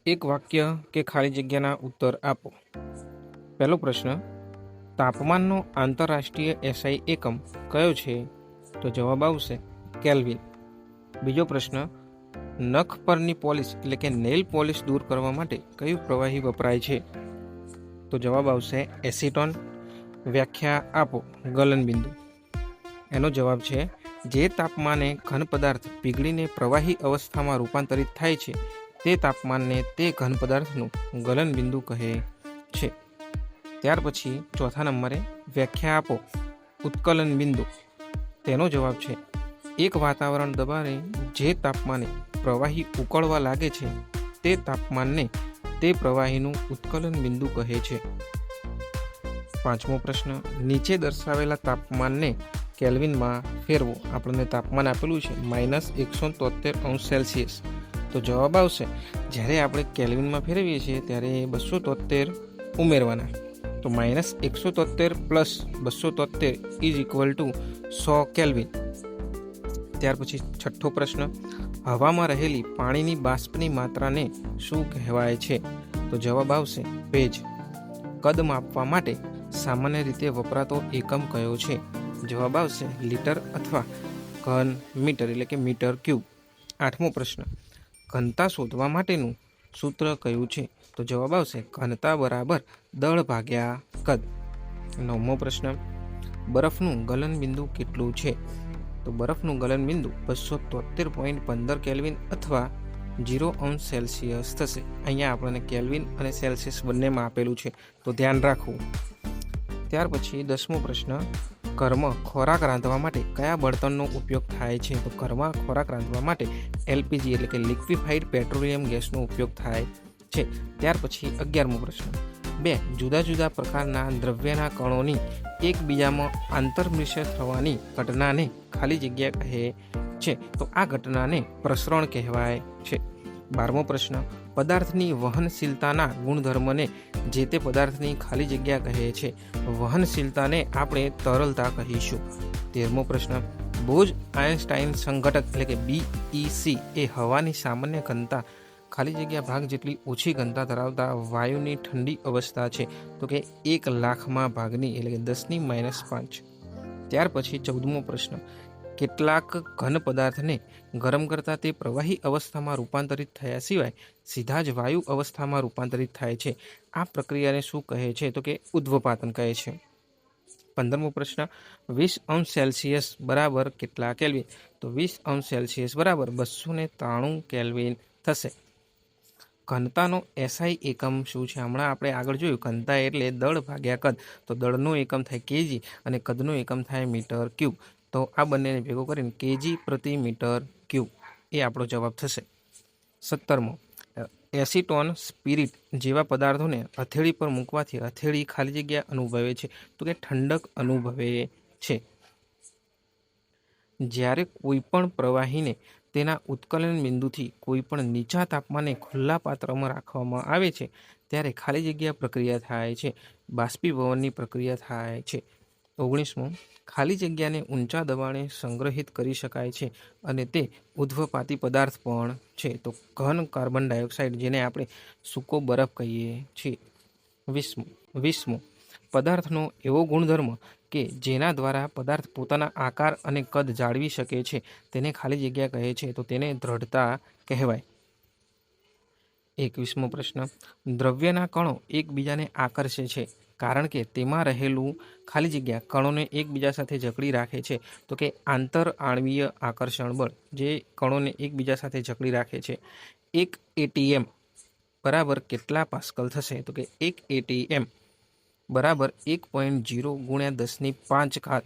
એક વાક્ય કે ખાલી જગ્યાના ઉત્તર આપો। પહેલો પ્રશ્ન, તાપમાનનો આંતરરાષ્ટ્રીય એસઆઈ એકમ કયો છે? તો જવાબ આવશે કેલ્વિન। બીજો પ્રશ્ન, નખ પરની પોલિશ એટલે કે નેલ પોલિશ દૂર કરવા માટે કયું પ્રવાહી વપરાય છે? તો જવાબ આવશે એસીટોન। વ્યાખ્યા આપો ગલનબિંદુ। એનો જવાબ છે જે તાપમાને ઘન પદાર્થ પીગળીને પ્રવાહી અવસ્થામાં રૂપાંતરિત થાય છે તે તાપમાનને તે ઘન પદાર્થનું ગલનબિંદુ કહે છે। ત્યાર પછી ચોથા નંબરે વ્યાખ્યા આપો ઉત્કલન બિંદુ। તેનો જવાબ છે એક વાતાવરણ દબાણે જે તાપમાને પ્રવાહી ઉકળવા લાગે છે તે તાપમાનને તે પ્રવાહીનું ઉત્કલન બિંદુ કહે છે। પાંચમો પ્રશ્ન, નીચે દર્શાવેલા તાપમાનને કેલ્વિનમાં ફેરવો। આપણને તાપમાન આપેલું છે -173°C। તો જવાબ આવશે જ્યારે આપણે કેલ્વિનમાં ફેરવીએ છીએ ત્યારે 273 ઉમેરવાના। તો -173 + 273 = 100 કેલ્વિન। ત્યાર પછી છઠ્ઠો પ્રશ્ન, હવામાં રહેલી પાણીની બાષ્પની માત્રાને શું કહેવાય છે? તો જવાબ આવશે ભેજ। કદ માપવા માટે સામાન્ય રીતે વપરાતો એકમ કયો છે? જવાબ આવશે લીટર અથવા ઘન મીટર એટલે કે મીટર ક્યુબ। આઠમો પ્રશ્ન, ઘનતા શોધવા માટેનું સૂત્ર કયું છે? તો જવાબ આવશે ઘનતા બરાબર દળ ભાગ્યા કદ। નવમો પ્રશ્ન, બરફનું ગલનબિંદુ કેટલું છે? તો બરફનું ગલનબિંદુ 273.15 કેલ્વિન અથવા 0°C થશે। અહીંયા આપણને કેલ્વિન અને સેલ્સિયસ બંનેમાં આપેલું છે, તો ધ્યાન રાખવું। ત્યાર પછી 10મો પ્રશ્ન, ઘરમાં ખોરાક રાંધવા માટે કયા બળતણનો ઉપયોગ થાય છે? તો ઘરમાં ખોરાક રાંધવા માટે એલપીજી એટલે કે લિક્વિફાઈડ પેટ્રોલિયમ ગેસનો ઉપયોગ થાય છે। ત્યાર પછી 11મો પ્રશ્ન, બે જુદા જુદા પ્રકારના દ્રવ્યના કણોની એકબીજામાં આંતરમિશ્ર થવાની ઘટનાને ખાલી જગ્યા કહે છે। તો આ ઘટનાને પ્રસરણ કહેવાય છે। 12મો પ્રશ્ન, પદાર્થની વહનશીલતાના ગુણધર્મને જે તે પદાર્થની ખાલી જગ્યા કહે છે। વહનશીલતાને આપણે તરલતા કહીશું। 13મો પ્રશ્ન, બોઝ-આયન્સ્ટાઈન સંઘટક એટલે કે BEC એ હવાની સામાન્ય ઘનતા ખાલી જગ્યા ભાગ જેટલી ઓછી ઘનતા ધરાવતા વાયુની ઠંડી અવસ્થા છે। તો કે 1,00,000માં ભાગની એટલે કે 10⁻5। ત્યાર પછી 14મો પ્રશ્ન, કેટલાક ઘન પદાર્થને ગરમ કરતા તે પ્રવાહી અવસ્થામાં રૂપાંતરિત થયા સિવાય સીધા જ વાયુ અવસ્થામાં રૂપાંતરિત થાય છે। આ પ્રક્રિયાને શું કહે છે? તો કે ઉદ્વપાતન કહે છે। 15મો પ્રશ્ન, 20°C બરાબર કેટલા કેલ્વિન? તો 20°C બરાબર 293 કેલ્વિન થશે। ઘનતાનો એસઆઈ એકમ શું છે? હમણાં આપણે આગળ જોયું ઘનતા એટલે દળ ભાગ્યા કદ, તો દળનો એકમ થાય કેજી અને કદનો એકમ થાય મીટર ક્યુબ। તો આ બંનેને ભેગો કરીને કેજી પ્રતિ મીટર ક્યુબ એ આપણો જવાબ થશે। 17મો, એસીટોન સ્પિરિટ જેવા પદાર્થોને હથેળી પર મૂકવાથી હથેળી ખાલી જગ્યા અનુભવે છે? તો કે ઠંડક અનુભવે છે। જ્યારે કોઈ પણ પ્રવાહીને તેના ઉત્કલન બિંદુથી કોઈ પણ નીચા તાપમાને ખુલ્લા પાત્રમાં રાખવામાં આવે છે ત્યારે ખાલી જગ્યા પ્રક્રિયા થાય છે, બાષ્પીભવનની પ્રક્રિયા થાય છે। 19મો, ખાલી જગ્યાને ઊંચા દબાણે સંગ્રહિત કરી શકાય છે અને તે ઉધ્વપાતી પદાર્થ પણ છે। તો ઘન કાર્બન ડાયોક્સાઇડ જેને આપણે સૂકો બરફ કહીએ છીએ। 20મો, પદાર્થનો એવો ગુણધર્મ કે જેના દ્વારા પદાર્થ પોતાના આકાર અને કદ જાળવી શકે છે તેને ખાલી જગ્યા કહે છે? તો તેને દ્રઢતા કહેવાય। 21મો પ્રશ્ન, દ્રવ્યના કણો એકબીજાને આકર્ષે છે કારણ કે તેમાં રહેલું ખાલી જગ્યા કણોને એકબીજા સાથે જકડી રાખે છે। તો કે આંતર આણ્વીય આકર્ષણ બળ જે કણોને એકબીજા સાથે જકડી રાખે છે। 1 ATM બરાબર કેટલા પાસ્કલ થશે? તો કે 1 ATM બરાબર 1.0 × 10⁵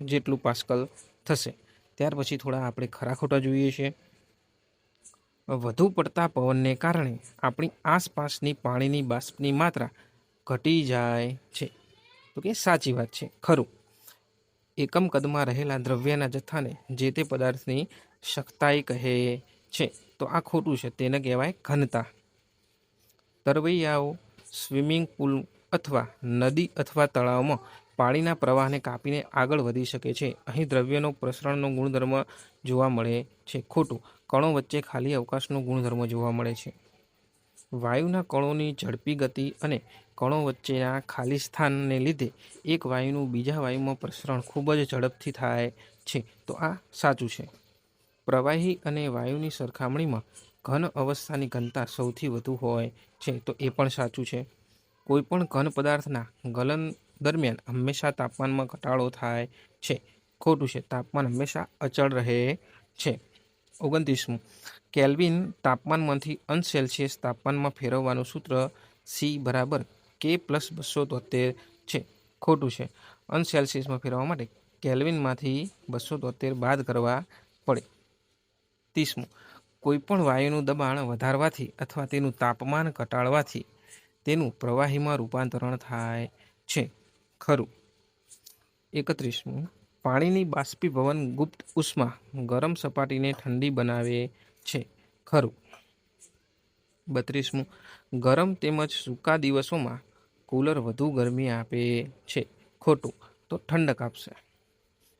જેટલું પાસ્કલ થશે। ત્યાર પછી થોડા આપણે ખરા ખોટા જોઈએ છીએ। વધુ પડતા પવનને કારણે આપણી આસપાસની પાણીની બાષ્પની માત્રા ઘટી જાય છે? તો કે સાચી વાત છે, ખરું। એકમ કદમાં રહેલા દ્રવ્યના જથ્થાને જે તે પદાર્થની સખ્તાઈ કહે છે? તો આ ખોટું છે, તેને કહેવાય ઘનતા। તરવૈયાઓ સ્વિમિંગ પુલ અથવા નદી અથવા તળાવમાં પાણીના પ્રવાહને કાપીને આગળ વધી શકે છે। અહીં દ્રવ્યનો પ્રસરણનો ગુણધર્મ જોવા મળે છે, ખોટું। કણો વચ્ચે ખાલી અવકાશનો ગુણધર્મ જોવા મળે છે। વાયુના કણોની ઝડપી ગતિ અને કણો વચ્ચેના ખાલી સ્થાનને લીધે એક વાયુનું બીજા વાયુમાં પ્રસરણ ખૂબ જ ઝડપથી થાય છે. તો આ સાચું છે. પ્રવાહી અને વાયુની સરખામણીમાં ઘન અવસ્થાની ઘનતા સૌથી વધુ હોય છે. તો એ પણ સાચું છે. કોઈપણ ઘન પદાર્થના ગલન દરમિયાન હંમેશા તાપમાનમાં ઘટાડો થાય છે. ખોટું છે. તાપમાન હંમેશા અચળ રહે છે. 29મું, કેલ્વિન તાપમાનમાંથી અંશ સેલ્સિયસ તાપમાનમાં ફેરવવાનું સૂત્ર C બરાબર K + 273 છે. ખોટું છે. અંશ સેલ્સિયસમાં ફેરવવા માટે કેલ્વિનમાંથી 273 બાદ કરવા પડે. 30મું, કોઈપણ વાયુનું દબાણ વધારવાથી અથવા તેનું તાપમાન ઘટાડવાથી તેનું પ્રવાહીમાં રૂપાંતરણ થાય છે. ખરું. 31મું, પાણીની બાષ્પીભવન ગુપ્ત ઉષ્મા ગરમ સપાટીને ઠંડી બનાવે છે. ખરું. 32મું, ગરમ તેમજ સૂકા દિવસોમાં કુલર વધુ ગરમી આપે છે. ખોટું. તો ઠંડક આપશે.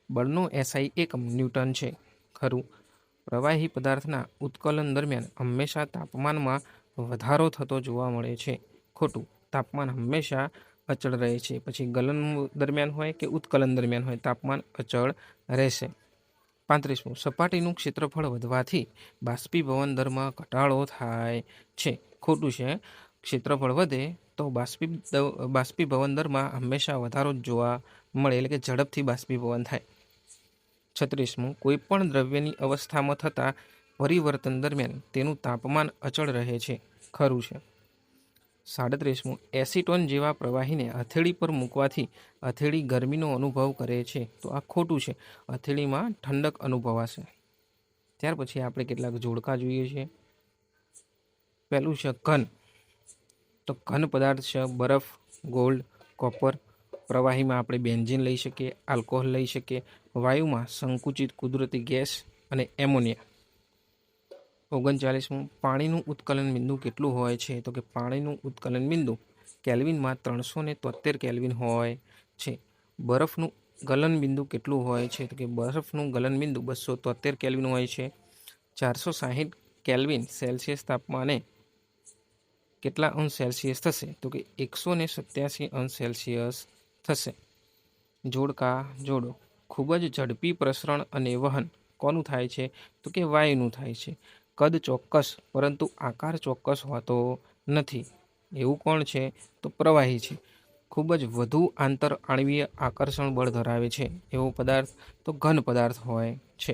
બળનો SI એકમ ન્યૂટન છે. ખરું. પ્રવાહી પદાર્થના ઉત્કલન દરમિયાન હંમેશા તાપમાનમાં વધારો થતો જોવા મળે છે. ખોટું. તાપમાન હંમેશા અચળ રહે છે. પછી ગલન દરમિયાન હોય કે ઉત્કલન દરમિયાન હોય, તાપમાન અચળ રહેશે. 35મું, સપાટીનું ક્ષેત્રફળ વધવાથી બાષ્પીભવન દરમાં ઘટાડો થાય છે. ખોટું છે. ક્ષેત્રફળ વધે તો બાષ્પીભવન દરમાં હંમેશા વધારો જ જોવા મળે, એટલે કે ઝડપથી બાષ્પીભવન થાય. 36મું, કોઈપણ દ્રવ્યની અવસ્થામાં થતા પરિવર્તન દરમિયાન તેનું તાપમાન અચળ રહે છે. ખરું છે. 37મું, એસિટોન જેવા પ્રવાહીને હથેળી પર મૂકવાથી હથેળી ગરમીનો અનુભવ કરે છે. તો આ ખોટું છે. હથેળીમાં ઠંડક અનુભવાશે. ત્યાર પછી આપણે કેટલાક જોડકા જોઈએ છીએ. પહેલું છે ઘન. તો ઘન પદાર્થ છે બરફ, ગોલ્ડ, કોપર. પ્રવાહીમાં આપણે બેન્ઝીન લઈ શકીએ, આલ્કોહોલ લઈ શકીએ. વાયુમાં સંકુચિત કુદરતી ગેસ અને એમોનિયા. 39મું, પાણીનું ઉત્કલન બિંદુ કેટલું હોય છે? તો કે પાણીનું ઉત્કલન બિંદુ કેલ્વિનમાં 373 કેલ્વિન હોય છે. બરફનું ગલન બિંદુ કેટલું હોય છે? તો કે બરફનું ગલન બિંદુ 273 કેલ્વિન હોય છે. 460 કેલ્વિન સેલ્સિયસ તાપમાને કેટલા અંશ સેલ્સિયસ થશે? તો કે 187 અંશ સેલ્સિયસ થશે. જોડકા જોડો. ખૂબ જ ઝડપી પ્રસરણ અને વહન કોનું થાય છે? તો કે વાયુનું થાય છે. કદ ચોક્કસ પરંતુ આકાર ચોક્કસ હોતો નથી. એવું કોણ છે? તો પ્રવાહી છે. ખૂબ જ વધુ આંતર આણ્વીય આકર્ષણ બળ ધરાવે છે એવો પદાર્થ તો ઘન પદાર્થ હોય છે.